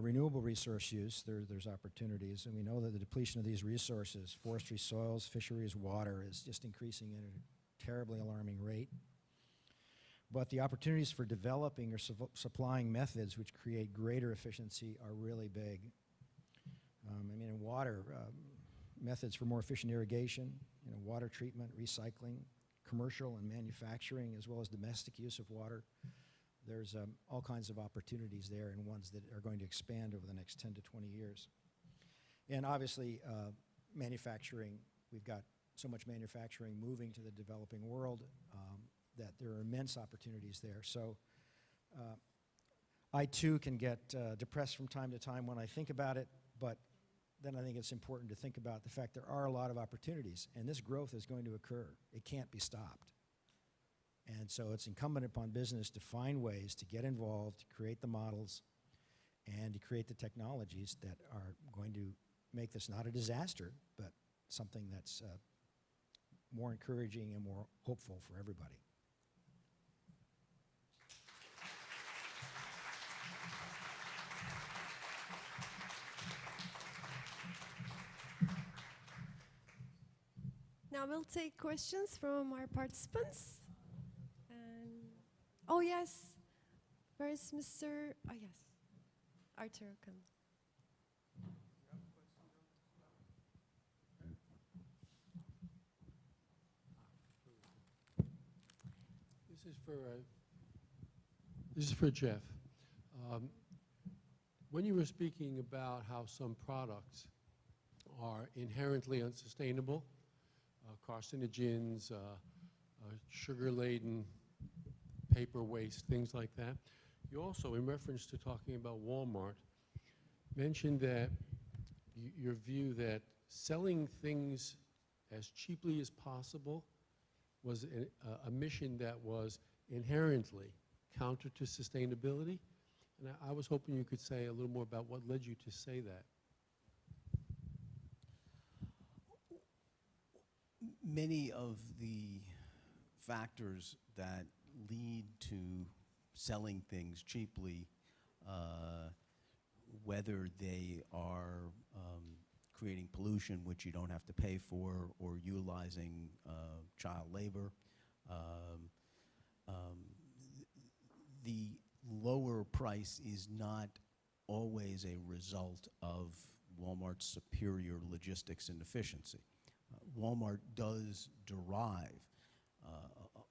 renewable resource use, there's opportunities, and we know that the depletion of these resources, forestry, soils, fisheries, water, is just increasing at a terribly alarming rate. But the opportunities for developing or supplying methods which create greater efficiency are really big. I mean, in water, methods for more efficient irrigation, water treatment, recycling, commercial and manufacturing, as well as domestic use of water. There's all kinds of opportunities there, and ones that are going to expand over the next 10 to 20 years. And obviously, manufacturing, we've got so much manufacturing moving to the developing world that there are immense opportunities there. So I too can get depressed from time to time when I think about it, but then I think it's important to think about the fact there are a lot of opportunities, and this growth is going to occur. It can't be stopped. And so it's incumbent upon business to find ways to get involved, to create the models, and to create the technologies that are going to make this not a disaster, but something that's more encouraging and more hopeful for everybody. Now we'll take questions from our participants. Oh, yes. Where is Mr. Oh, yes. Arthur, come. This is for Jeff. When you were speaking about how some products are inherently unsustainable, carcinogens, sugar-laden paper waste, things like that. You also, in reference to talking about Walmart, mentioned that your view that selling things as cheaply as possible was a mission that was inherently counter to sustainability. And I was hoping you could say a little more about what led you to say that. Many of the factors that lead to selling things cheaply, whether they are creating pollution which you don't have to pay for, or utilizing child labor, the lower price is not always a result of Walmart's superior logistics and efficiency. Walmart does derive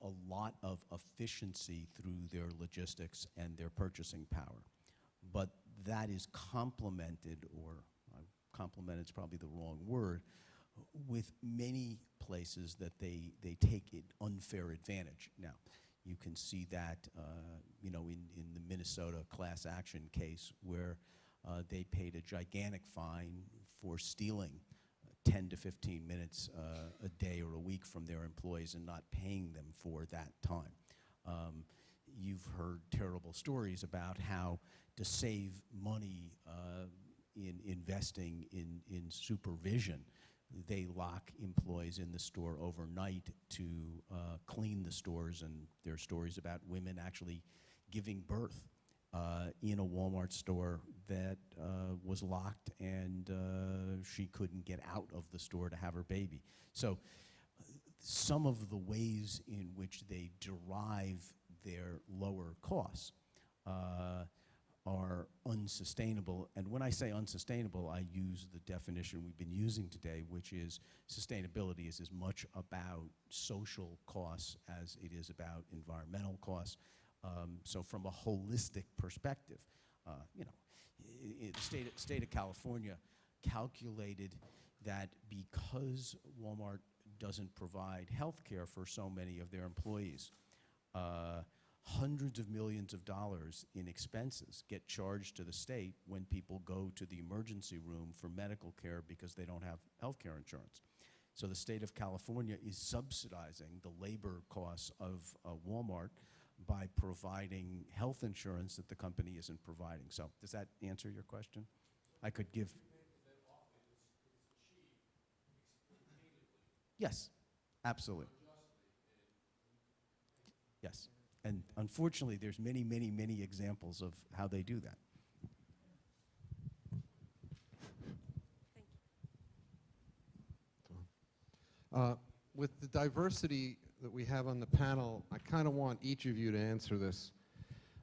a lot of efficiency through their logistics and their purchasing power. But that is complemented, or complement is probably the wrong word, with many places that they take an unfair advantage. Now, you can see that in the Minnesota class action case where they paid a gigantic fine for stealing 10 to 15 minutes a day or a week from their employees and not paying them for that time. You've heard terrible stories about how to save money in investing in supervision, they lock employees in the store overnight to clean the stores, and there are stories about women actually giving birth in a Walmart store that was locked, and she couldn't get out of the store to have her baby. So some of the ways in which they derive their lower costs are unsustainable. And when I say unsustainable, I use the definition we've been using today, which is sustainability is as much about social costs as it is about environmental costs. So from a holistic perspective, the state of California calculated that because Walmart doesn't provide health care for so many of their employees, hundreds of millions of dollars in expenses get charged to the state when people go to the emergency room for medical care because they don't have health care insurance. So the state of California is subsidizing the labor costs of Walmart by providing health insurance that the company isn't providing. So does that answer your question? I could give. Yes, absolutely. Yes. And unfortunately, there's many, many, many examples of how they do that. With the diversity that we have on the panel, I kind of want each of you to answer this.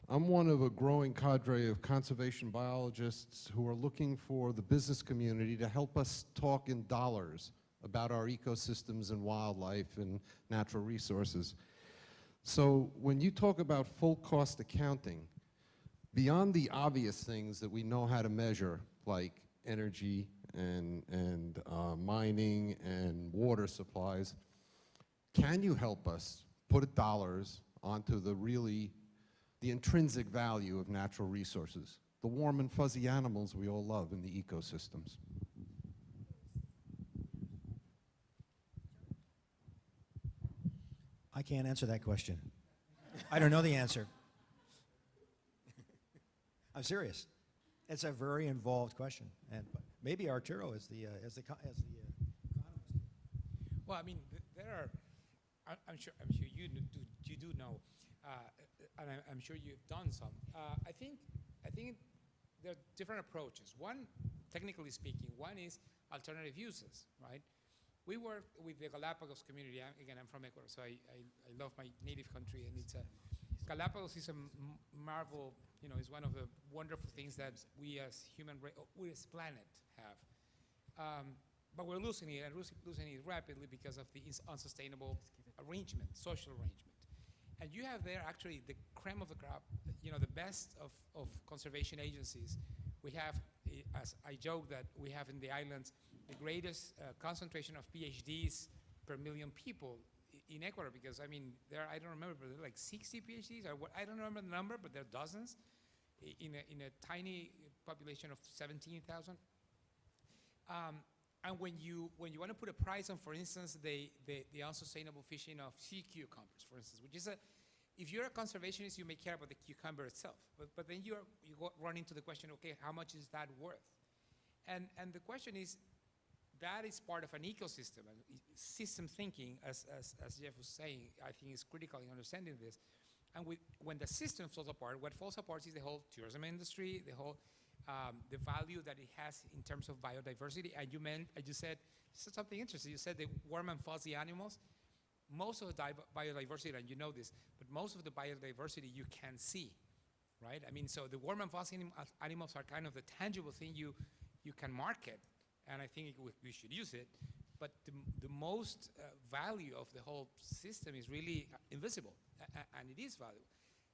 I'm one of a growing cadre of conservation biologists who are looking for the business community to help us talk in dollars about our ecosystems and wildlife and natural resources. So when you talk about full cost accounting, beyond the obvious things that we know how to measure, like energy and mining and water supplies, can you help us put dollars onto the intrinsic value of natural resources, the warm and fuzzy animals we all love in the ecosystems? I can't answer that question. I don't know the answer. I'm serious. It's a very involved question, and maybe Arturo is the economist. Well, I mean, there are. I'm sure you do know, and I'm sure you've done some. I think there are different approaches. One, technically speaking, one is alternative uses, right? We work with the Galapagos community. Again, I'm from Ecuador, so I love my native country, and Galapagos is a marvel. You know, it's one of the wonderful things that we as we as planet have. But we're losing it, and losing it rapidly because of the unsustainable arrangement, social arrangement. And you have there actually the creme of the crop, you know, the best of conservation agencies. We have, as I joke, that we have in the islands the greatest concentration of PhDs per million people in Ecuador, because I mean, I don't remember, but there are like 60 PhDs, or what, I don't remember the number, but there are dozens in a tiny population of 17,000. And when you want to put a price on, for instance, the unsustainable fishing of sea cucumbers, for instance, which is if you're a conservationist, you may care about the cucumber itself, but then you run into the question, okay, how much is that worth? And the question is, that is part of an ecosystem, and system thinking, as Jeff was saying, I think is critical in understanding this. And when the system falls apart, what falls apart is the whole tourism industry, the whole the value that it has in terms of biodiversity. And you said something interesting. You said the warm and fuzzy animals. Most of the biodiversity, and you know this, but most of the biodiversity you can see, right? I mean, so the warm and fuzzy animals are kind of the tangible thing you can market, and I think we should use it. But the most value of the whole system is really invisible, and it is valuable.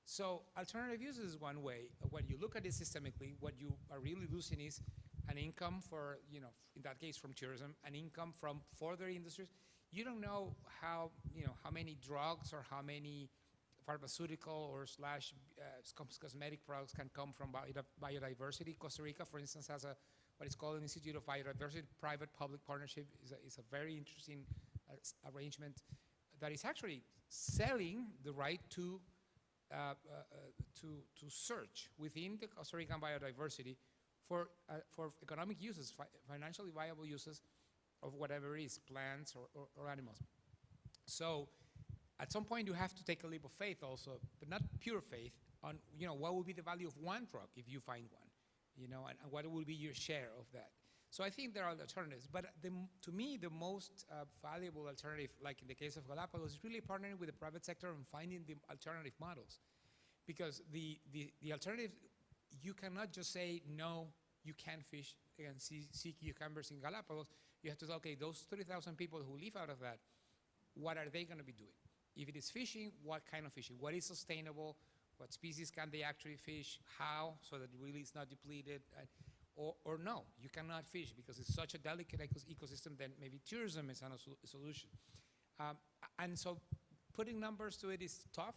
So alternative uses is one way. When you look at it systemically, what you are really losing is an income for, you know, in that case from tourism, an income from further industries. You don't know how many drugs or how many pharmaceutical or cosmetic products can come from biodiversity. Costa Rica, for instance, has what is called an Institute of Biodiversity. Private-public partnership is a very interesting arrangement that is actually selling the right to search within the Costa Rican biodiversity for economic uses, financially viable uses of whatever it is, plants or animals. So at some point you have to take a leap of faith also, but not pure faith, on, you know, what would be the value of one truck if you find one, you know, and what will be your share of that. So I think there are alternatives, but to me the most valuable alternative, like in the case of Galapagos, is really partnering with the private sector and finding the alternative models. Because the alternative, you cannot just say, no, you can't fish and sea cucumbers in Galapagos. You have to say, okay, those 30,000 people who live out of that, what are they going to be doing? If it is fishing, what kind of fishing? What is sustainable? What species can they actually fish? How? So that really it's not depleted. Or no, you cannot fish because it's such a delicate ecosystem that maybe tourism is not a solution. And so putting numbers to it is tough.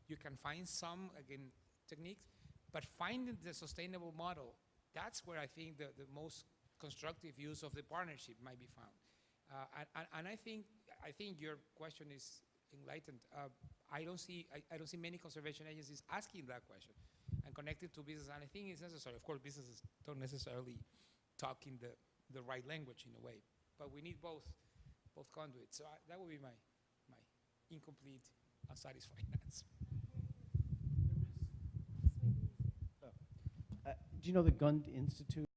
You can find some, again, techniques, but finding the sustainable model, that's where I think the most constructive use of the partnership might be found. And I think your question is enlightened. I don't see many conservation agencies asking that question and connected to business, and I think it's necessary. Of course, businesses don't necessarily talk in the right language in a way, but we need both conduits. So that would be my incomplete, unsatisfied answer. Do you know the Gund Institute?